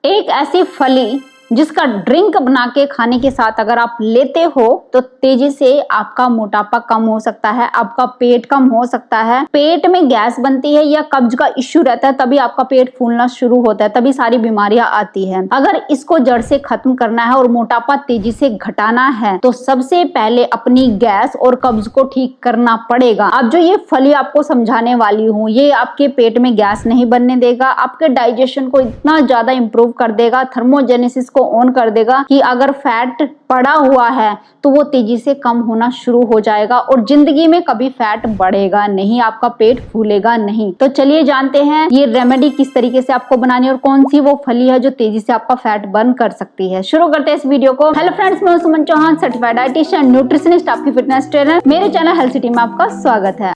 एक ऐसी फली जिसका ड्रिंक बना के खाने के साथ अगर आप लेते हो तो तेजी से आपका मोटापा कम हो सकता है, आपका पेट कम हो सकता है, पेट में गैस बनती है या कब्ज का इश्यू रहता है, तभी आपका पेट फूलना शुरू होता है, तभी सारी बीमारियां आती है। अगर इसको जड़ से खत्म करना है और मोटापा तेजी से घटाना है तो सबसे पहले अपनी गैस और कब्ज को ठीक करना पड़ेगा। अब जो ये फली आपको समझाने वाली हूँ, ये आपके पेट में गैस नहीं बनने देगा, आपके डाइजेशन को इतना ज्यादा इंप्रूव कर देगा, थर्मोजेनेसिस ऑन कर देगा कि अगर फैट पड़ा हुआ है तो वो तेजी से कम होना शुरू हो जाएगा और जिंदगी में कभी फैट बढ़ेगा नहीं, आपका पेट फूलेगा नहीं। तो चलिए जानते हैं ये रेमेडी किस तरीके से आपको बनानी है और कौन सी वो फली है जो तेजी से आपका फैट बर्न कर सकती है। शुरू करते हैं इस वीडियो को। हेलो फ्रेंड्स, मैं सुमन चौहान, सर्टिफाइड डाइटिशियन, न्यूट्रिशनिस्ट, आपकी फिटनेस ट्रेनर। मेरे चैनल हेल्थ सिटी में आपका स्वागत है।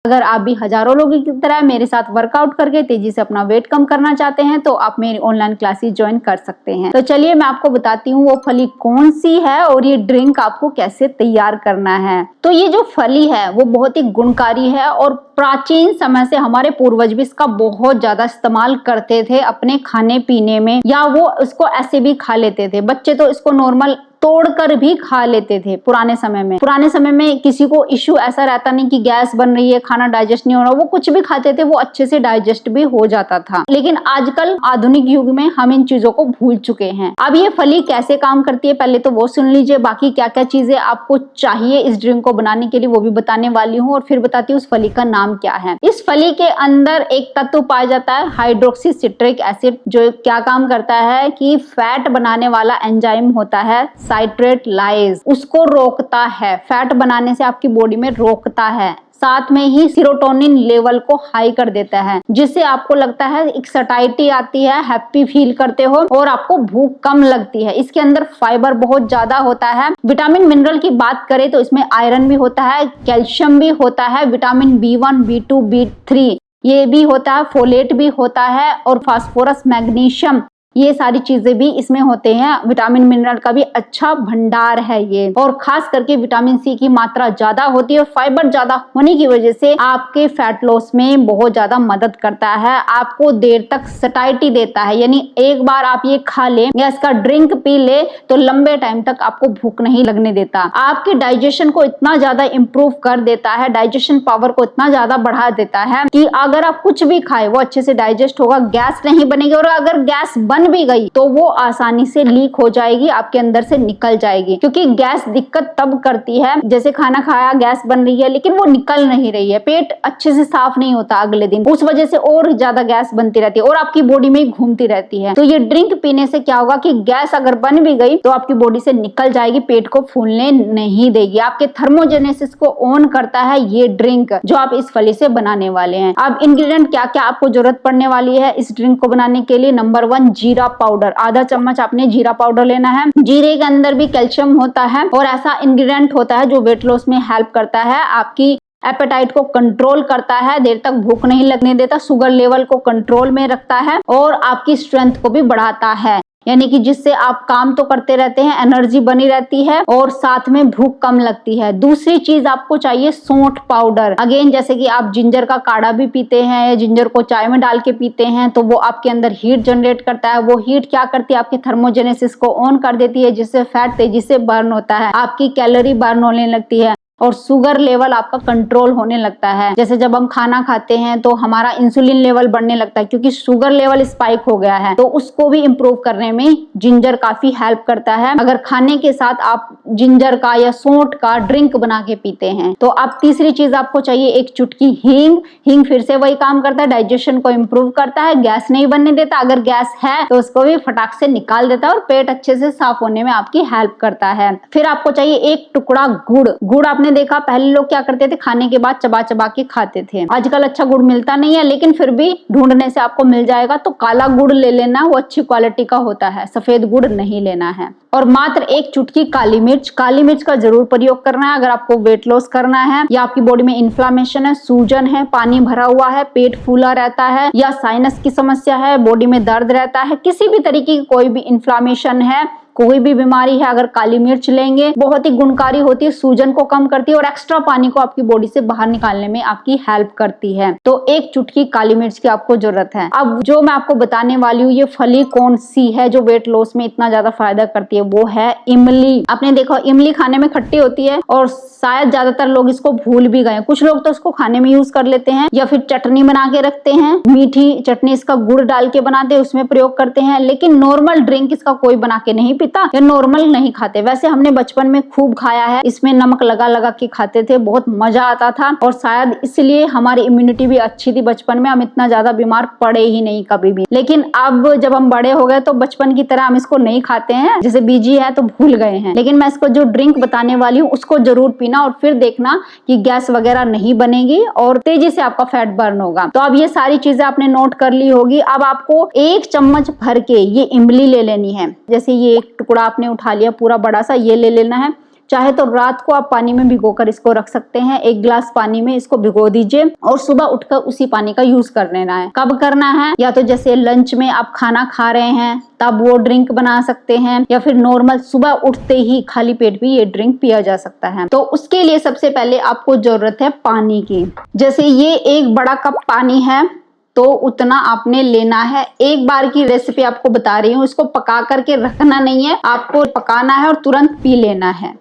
अगर आप भी हजारों लोगों की तरह मेरे साथ वर्कआउट करके तेजी से अपना वेट कम करना चाहते हैं तो आप मेरी ऑनलाइन क्लासेस ज्वाइन कर सकते हैं। तो चलिए मैं आपको बताती हूँ वो फली कौन सी है और ये ड्रिंक आपको कैसे तैयार करना है। तो ये जो फली है वो बहुत ही गुणकारी है और प्राचीन समय से हमारे पूर्वज भी इसका बहुत ज्यादा इस्तेमाल करते थे अपने खाने पीने में, या वो इसको ऐसे भी खा लेते थे। बच्चे तो इसको नॉर्मल तोड़कर भी खा लेते थे पुराने समय में किसी को इश्यू ऐसा रहता नहीं कि गैस बन रही है, खाना डाइजेस्ट नहीं हो रहा, वो कुछ भी खाते थे, वो अच्छे से डाइजेस्ट भी हो जाता था। लेकिन आजकल आधुनिक युग में हम इन चीजों को भूल चुके हैं। अब ये फली कैसे काम करती है पहले तो वो सुन लीजिए, बाकी क्या क्या चीजें आपको चाहिए इस ड्रिंक को बनाने के लिए वो भी बताने वाली हूँ और फिर बताती हूँ उस फली का नाम क्या है। इस फली के अंदर एक तत्व पाया जाता है हाइड्रोक्सी सिट्रिक एसिड, जो क्या काम करता है कि फैट बनाने वाला एंजाइम होता है साइट्रेट लाइज, उसको रोकता है, फैट बनाने से आपकी बॉडी में रोकता है। साथ में ही सीरोटोनिन लेवल को हाई कर देता है, जिससे आपको लगता है एक सटाइटी आती है, हैप्पी फील करते हो और आपको भूख कम लगती है। इसके अंदर फाइबर बहुत ज्यादा होता है। विटामिन मिनरल की बात करें तो इसमें आयरन भी होता है, कैल्शियम भी होता है, विटामिन B1, B2, B3 ये भी होता है, फोलेट भी होता है और फास्फोरस, मैग्नीशियम, ये सारी चीजें भी इसमें होते हैं। विटामिन मिनरल का भी अच्छा भंडार है ये, और खास करके विटामिन सी की मात्रा ज्यादा होती है और फाइबर ज्यादा होने की वजह से आपके फैट लॉस में बहुत ज्यादा मदद करता है, आपको देर तक सटाइटी देता है। यानी एक बार आप ये खा ले या इसका ड्रिंक पी ले तो लंबे टाइम तक आपको भूख नहीं लगने देता, आपके डाइजेशन को इतना ज्यादा इंप्रूव कर देता है, डाइजेशन पावर को इतना ज्यादा बढ़ा देता है कि अगर आप कुछ भी खाए वो अच्छे से डाइजेस्ट होगा, गैस नहीं बनेगी, और अगर गैस बन भी गई तो वो आसानी से लीक हो जाएगी, आपके अंदर से निकल जाएगी। क्योंकि गैस दिक्कत तब करती है जैसे खाना खाया, गैस बन रही है लेकिन वो निकल नहीं रही है, पेट अच्छे से साफ नहीं होता अगले दिन, उस वजह से और ज्यादा गैस बनती रहती है और आपकी बॉडी में घूमती रहती है। तो ये ड्रिंक पीने से क्या होगा कि गैस अगर बन भी गई तो आपकी बॉडी से निकल जाएगी, पेट को फूलने नहीं देगी, आपके थर्मोजेनेसिस को ऑन करता है ये ड्रिंक जो आप इस फली से बनाने वाले हैं। अब इंग्रेडिएंट क्या क्या आपको जरूरत पड़ने वाली है इस ड्रिंक को बनाने के लिए। नंबर 1 जीरा पाउडर, आधा चम्मच आपने जीरा पाउडर लेना है। जीरे के अंदर भी कैल्शियम होता है और ऐसा इंग्रेडिएंट होता है जो वेट लॉस में हेल्प करता है, आपकी एपेटाइट को कंट्रोल करता है, देर तक भूख नहीं लगने देता, शुगर लेवल को कंट्रोल में रखता है और आपकी स्ट्रेंथ को भी बढ़ाता है। यानी कि जिससे आप काम तो करते रहते हैं, एनर्जी बनी रहती है और साथ में भूख कम लगती है। दूसरी चीज आपको चाहिए सौंठ पाउडर। अगेन जैसे कि आप जिंजर का काढ़ा भी पीते हैं या जिंजर को चाय में डाल के पीते हैं तो वो आपके अंदर हीट जनरेट करता है। वो हीट क्या करती है, आपके थर्मोजेनेसिस को ऑन कर देती है, जिससे फैट तेजी से बर्न होता है, आपकी कैलोरी बर्न होने लगती है और शुगर लेवल आपका कंट्रोल होने लगता है। जैसे जब हम खाना खाते हैं तो हमारा इंसुलिन लेवल बढ़ने लगता है क्योंकि शुगर लेवल स्पाइक हो गया है, तो उसको भी इम्प्रूव करने में जिंजर काफी हेल्प करता है अगर खाने के साथ आप जिंजर का या सौंठ का ड्रिंक बना के पीते हैं। तो अब तीसरी चीज आपको चाहिए एक चुटकी हींग। हींग फिर से वही काम करता है, डाइजेशन को इम्प्रूव करता है, गैस नहीं बनने देता, अगर गैस है तो उसको भी फटाक से निकाल देता है और पेट अच्छे से साफ होने में आपकी हेल्प करता है। फिर आपको चाहिए एक टुकड़ा गुड़। गुड़ आपने देखा पहले लोग क्या करते थे, खाने के बाद चबा चबा के खाते थे। आजकल अच्छा गुड़ मिलता नहीं है लेकिन फिर भी ढूंढने से आपको मिल जाएगा, तो काला गुड़ ले लेना, वो अच्छी क्वालिटी का होता है, सफेद गुड़ नहीं लेना है। और मात्र एक चुटकी काली मिर्च। काली मिर्च का जरूर प्रयोग करना है अगर आपको वेट लॉस करना है या आपकी बॉडी में इन्फ्लामेशन है, सूजन है, पानी भरा हुआ है, पेट फूला रहता है या साइनस की समस्या है, बॉडी में दर्द रहता है, किसी भी तरीके की कोई भी इन्फ्लामेशन है, कोई भी बीमारी है, अगर काली मिर्च लेंगे बहुत ही गुणकारी होती है, सूजन को कम करती है और एक्स्ट्रा पानी को आपकी बॉडी से बाहर निकालने में आपकी हेल्प करती है। तो एक चुटकी काली मिर्च की आपको जरूरत है। अब जो मैं आपको बताने वाली हूँ, ये फली कौन सी है जो वेट लॉस में इतना ज्यादा फायदा करती है, वो है इमली। आपने देखो इमली खाने में खट्टी होती है और शायद ज्यादातर लोग इसको भूल भी गए। कुछ लोग तो इसको खाने में यूज कर लेते हैं या फिर चटनी बना के रखते हैं, मीठी चटनी इसका गुड़ डाल के बनाते हैं, उसमें प्रयोग करते हैं। लेकिन नॉर्मल ड्रिंक इसका कोई बना के नहीं पीता या नॉर्मल नहीं खाते। वैसे हमने बचपन में खूब खाया है, इसमें नमक लगा लगा के खाते थे, बहुत मजा आता था और शायद इसलिए हमारी इम्यूनिटी भी अच्छी थी बचपन में, हम इतना ज्यादा बीमार पड़े ही नहीं कभी भी। लेकिन अब जब हम बड़े हो गए तो बचपन की तरह हम इसको नहीं खाते हैं, जैसे बीजी है तो भूल गए हैं। लेकिन मैं इसको जो ड्रिंक बताने वाली हूँ उसको जरूर पीना और फिर देखना कि गैस वगैरह नहीं बनेगी और तेजी से आपका फैट बर्न होगा। तो अब ये सारी चीजें आपने नोट कर ली होगी। अब आपको 1 चम्मच भर के ये इमली ले लेनी है। जैसे ये एक टुकड़ा आपने उठा लिया पूरा बड़ा सा, ये ले लेना है। चाहे तो रात को आप पानी में भिगोकर इसको रख सकते हैं, 1 गिलास पानी में इसको भिगो दीजिए और सुबह उठकर उसी पानी का यूज कर लेना है। कब करना है? या तो जैसे लंच में आप खाना खा रहे हैं तब वो ड्रिंक बना सकते हैं, या फिर नॉर्मल सुबह उठते ही खाली पेट भी ये ड्रिंक पिया जा सकता है। तो उसके लिए सबसे पहले आपको जरूरत है पानी की। जैसे ये 1 बड़ा कप पानी है तो उतना आपने लेना है। एक बार की रेसिपी आपको बता रही हूँ, इसको पका करके रखना नहीं है, आपको पकाना है और तुरंत पी लेना है।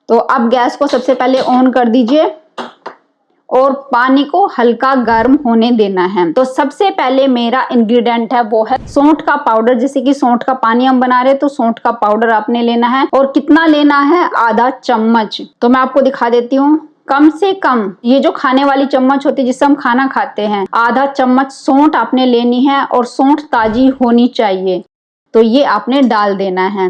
तो अब गैस को सबसे पहले ऑन कर दीजिए और पानी को हल्का गर्म होने देना है। तो सबसे पहले मेरा इंग्रेडिएंट है वो है सौंठ का पाउडर। जैसे कि सौंठ का पानी हम बना रहे हैं तो सौंठ का पाउडर आपने लेना है और कितना लेना है? आधा चम्मच। तो मैं आपको दिखा देती हूँ, कम से कम ये जो खाने वाली चम्मच होती है जिससे हम खाना खाते हैं, आधा चम्मच सौंठ आपने लेनी है और सौंठ ताजी होनी चाहिए। तो ये आपने डाल देना है।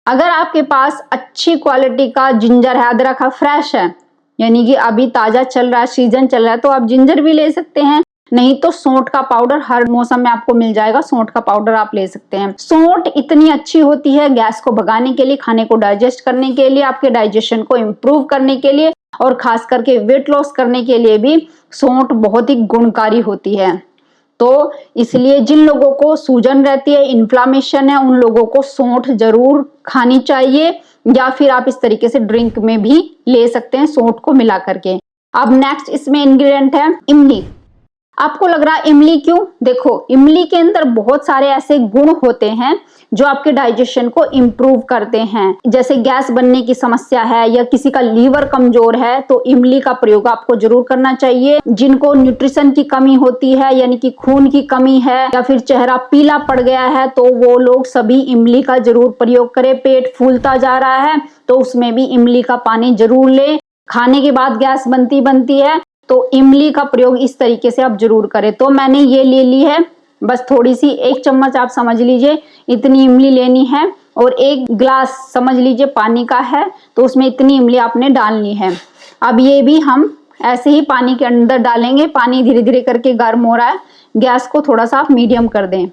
अगर आपके पास अच्छी क्वालिटी का जिंजर है, अदरक है, फ्रेश है, यानी कि अभी ताजा चल रहा है, सीजन चल रहा है, तो आप जिंजर भी ले सकते हैं। नहीं तो सौंठ का पाउडर हर मौसम में आपको मिल जाएगा, सौंठ का पाउडर आप ले सकते हैं। सौंठ इतनी अच्छी होती है गैस को भगाने के लिए, खाने को डाइजेस्ट करने के लिए, आपके डाइजेशन को इम्प्रूव करने के लिए और खास करके वेट लॉस करने के लिए भी सौंठ बहुत ही गुणकारी होती है। तो इसलिए जिन लोगों को सूजन रहती है, इन्फ्लामेशन है, उन लोगों को सौंठ जरूर खानी चाहिए, या फिर आप इस तरीके से ड्रिंक में भी ले सकते हैं सौंठ को मिला करके। अब नेक्स्ट इसमें इंग्रेडिएंट है इमली। आपको लग रहा है इमली क्यों? देखो इमली के अंदर बहुत सारे ऐसे गुण होते हैं जो आपके डाइजेशन को इम्प्रूव करते हैं। जैसे गैस बनने की समस्या है या किसी का लीवर कमजोर है तो इमली का प्रयोग आपको जरूर करना चाहिए। जिनको न्यूट्रिशन की कमी होती है, यानी कि खून की कमी है या फिर चेहरा पीला पड़ गया है, तो वो लोग सभी इमली का जरूर प्रयोग करें। पेट फूलता जा रहा है तो उसमें भी इमली का पानी जरूर ले। खाने के बाद गैस बनती है तो इमली का प्रयोग इस तरीके से आप जरूर करें। तो मैंने ये ले ली है, बस थोड़ी सी 1 चम्मच आप समझ लीजिए इतनी इमली लेनी है और 1 गिलास समझ लीजिए पानी का है तो उसमें इतनी इमली आपने डालनी है। अब ये भी हम ऐसे ही पानी के अंदर डालेंगे। पानी धीरे धीरे करके गर्म हो रहा है, गैस को थोड़ा सा आप मीडियम कर दें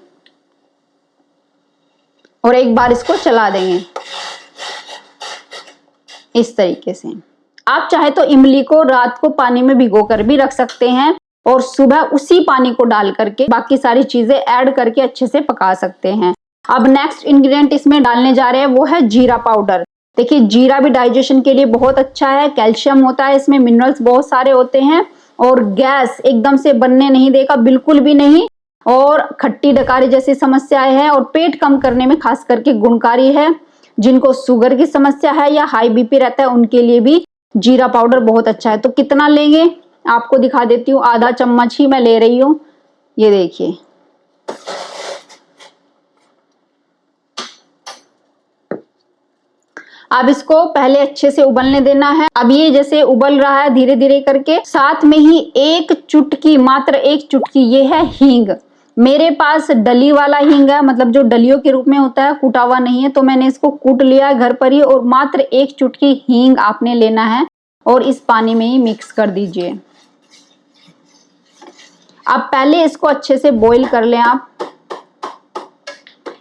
और एक बार इसको चला देंगे इस तरीके से। आप चाहे तो इमली को रात को पानी में भिगोकर भी रख सकते हैं और सुबह उसी पानी को डाल करके बाकी सारी चीजें ऐड करके अच्छे से पका सकते हैं। अब नेक्स्ट इंग्रेडिएंट इसमें डालने जा रहे हैं वो है जीरा पाउडर। देखिए जीरा भी डाइजेशन के लिए बहुत अच्छा है, कैल्शियम होता है इसमें, मिनरल्स बहुत सारे होते हैं और गैस एकदम से बनने नहीं देगा, बिल्कुल भी नहीं। और खट्टी डकारी जैसी समस्याएं हैं और पेट कम करने में खास करके गुणकारी है। जिनको शुगर की समस्या है या हाई बीपी रहता है उनके लिए भी जीरा पाउडर बहुत अच्छा है। तो कितना लेंगे आपको दिखा देती हूँ, आधा चम्मच ही मैं ले रही हूँ। ये देखिए अब इसको पहले अच्छे से उबलने देना है। अब ये जैसे उबल रहा है धीरे धीरे करके, साथ में ही 1 चुटकी, मात्र 1 चुटकी, ये है हींग। मेरे पास डली वाला हींग है, मतलब जो डलियों के रूप में होता है, कूटा हुआ नहीं है, तो मैंने इसको कूट लिया है घर पर ही। और मात्र 1 चुटकी हींग आपने लेना है और इस पानी में ही मिक्स कर दीजिए। अब पहले इसको अच्छे से बॉईल कर लें आप।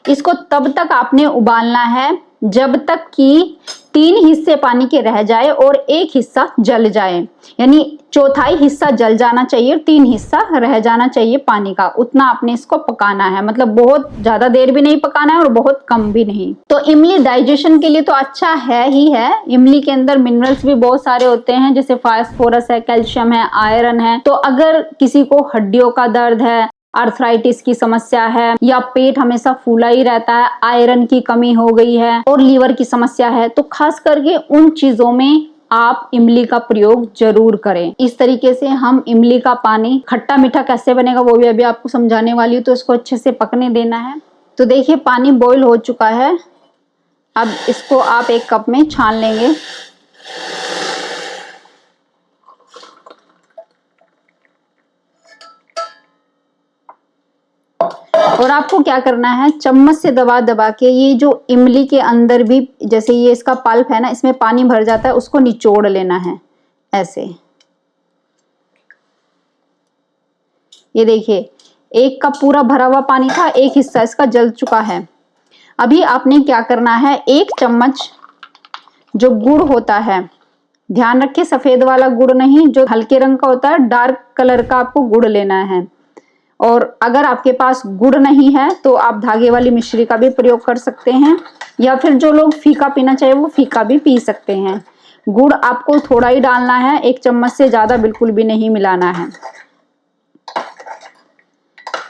इसको तब तक आपने उबालना है जब तक कि 3 हिस्से पानी के रह जाए और 1 हिस्सा जल जाए, यानी चौथाई हिस्सा जल जाना चाहिए और 3 हिस्सा रह जाना चाहिए पानी का, उतना आपने इसको पकाना है। मतलब बहुत ज्यादा देर भी नहीं पकाना है और बहुत कम भी नहीं। तो इमली डाइजेशन के लिए तो अच्छा है ही है। इमली के अंदर मिनरल्स भी बहुत सारे होते हैं, जैसे फास्फोरस है, कैल्शियम है, आयरन है। तो अगर किसी को हड्डियों का दर्द है, आर्थराइटिस की समस्या है, या पेट हमेशा फूला ही रहता है, आयरन की कमी हो गई है और लीवर की समस्या है, तो खास करके उन चीजों में आप इमली का प्रयोग जरूर करें। इस तरीके से हम इमली का पानी खट्टा मीठा कैसे बनेगा वो भी अभी आपको समझाने वाली हूँ। तो इसको अच्छे से पकने देना है। तो देखिए पानी बॉईल हो चुका है। अब इसको आप एक कप में छान लेंगे। और आपको क्या करना है, चम्मच से दबा दबा के ये जो इमली के अंदर भी, जैसे ये इसका पल्प है ना, इसमें पानी भर जाता है, उसको निचोड़ लेना है ऐसे। ये देखिए 1 कप पूरा भरा हुआ पानी था, 1 हिस्सा इसका जल चुका है। अभी आपने क्या करना है, 1 चम्मच जो गुड़ होता है, ध्यान रखिए सफेद वाला गुड़ नहीं, जो हल्के रंग का होता है, डार्क कलर का आपको गुड़ लेना है। और अगर आपके पास गुड़ नहीं है तो आप धागे वाली मिश्री का भी प्रयोग कर सकते हैं, या फिर जो लोग फीका पीना चाहिए वो फीका भी पी सकते हैं। गुड़ आपको थोड़ा ही डालना है, 1 चम्मच से ज्यादा बिल्कुल भी नहीं मिलाना है।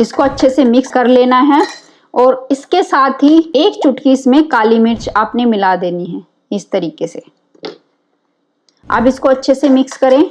इसको अच्छे से मिक्स कर लेना है और इसके साथ ही 1 चुटकी इसमें काली मिर्च आपने मिला देनी है इस तरीके से। अब इसको अच्छे से मिक्स करें।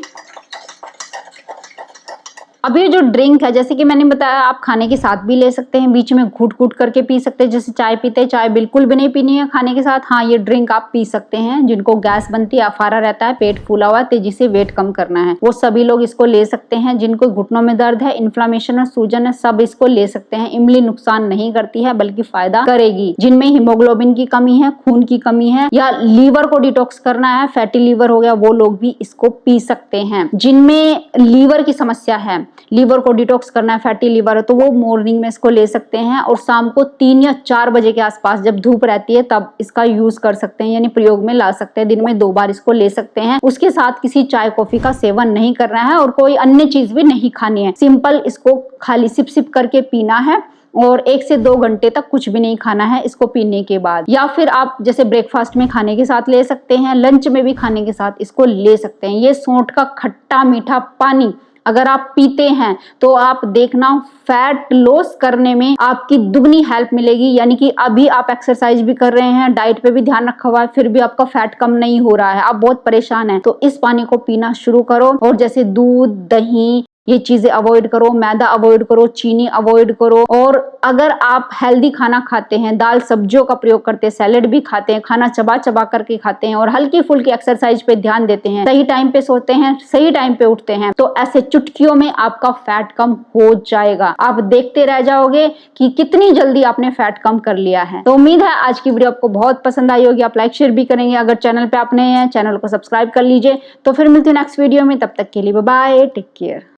अब ये जो ड्रिंक है, जैसे कि मैंने बताया, आप खाने के साथ भी ले सकते हैं, बीच में घूट घूट करके पी सकते हैं, जैसे चाय पीते हैं। चाय बिल्कुल भी नहीं पीनी है खाने के साथ। हाँ, ये ड्रिंक आप पी सकते हैं जिनको गैस बनती है, अफारा रहता है, पेट फूला हुआ है, तेजी से वेट कम करना है, वो सभी लोग इसको ले सकते हैं। जिनको घुटनों में दर्द है, इन्फ्लामेशन और सूजन है, सब इसको ले सकते हैं। इमली नुकसान नहीं करती है बल्कि फायदा करेगी। जिनमें हीमोग्लोबिन की कमी है, खून की कमी है, या लीवर को डिटॉक्स करना है, फैटी लीवर हो गया, वो लोग भी इसको पी सकते हैं। जिनमें लीवर की समस्या है, लीवर को डिटॉक्स करना है, फैटी लीवर है, तो वो मॉर्निंग में इसको ले सकते हैं और शाम को 3 या 4 बजे के आसपास जब धूप रहती है तब इसका यूज कर सकते हैं, यानी प्रयोग में ला सकते हैं। दिन में 2 बार इसको ले सकते हैं। उसके साथ किसी चाय कॉफी का सेवन नहीं करना है और कोई अन्य चीज भी नहीं खानी है। सिंपल इसको खाली सिप सिप करके पीना है और 1 से 2 घंटे तक कुछ भी नहीं खाना है इसको पीने के बाद। या फिर आप जैसे ब्रेकफास्ट में खाने के साथ ले सकते हैं, लंच में भी खाने के साथ इसको ले सकते हैं। ये सौंठ का खट्टा मीठा पानी अगर आप पीते हैं तो आप देखना फैट लॉस करने में आपकी दुगनी हेल्प मिलेगी। यानी कि अभी आप एक्सरसाइज भी कर रहे हैं, डाइट पे भी ध्यान रखा हुआ है, फिर भी आपका फैट कम नहीं हो रहा है, आप बहुत परेशान हैं, तो इस पानी को पीना शुरू करो। और जैसे दूध, दही, ये चीजें अवॉइड करो, मैदा अवॉइड करो, चीनी अवॉइड करो। और अगर आप हेल्दी खाना खाते हैं, दाल सब्जियों का प्रयोग करते हैं, सैलेड भी खाते हैं, खाना चबा चबा करके खाते हैं और हल्की फुल्की एक्सरसाइज पे ध्यान देते हैं, सही टाइम पे सोते हैं, सही टाइम पे उठते हैं, तो ऐसे चुटकियों में आपका फैट कम हो जाएगा। आप देखते रह जाओगे कि कितनी जल्दी आपने फैट कम कर लिया है। तो उम्मीद है आज की वीडियो आपको बहुत पसंद आई होगी। आप लाइक शेयर भी करेंगे। अगर चैनल पे आप नए हैं, चैनल को सब्सक्राइब कर लीजिए। तो फिर मिलते हैं नेक्स्ट वीडियो में, तब तक के लिए बाय बाय, टेक केयर।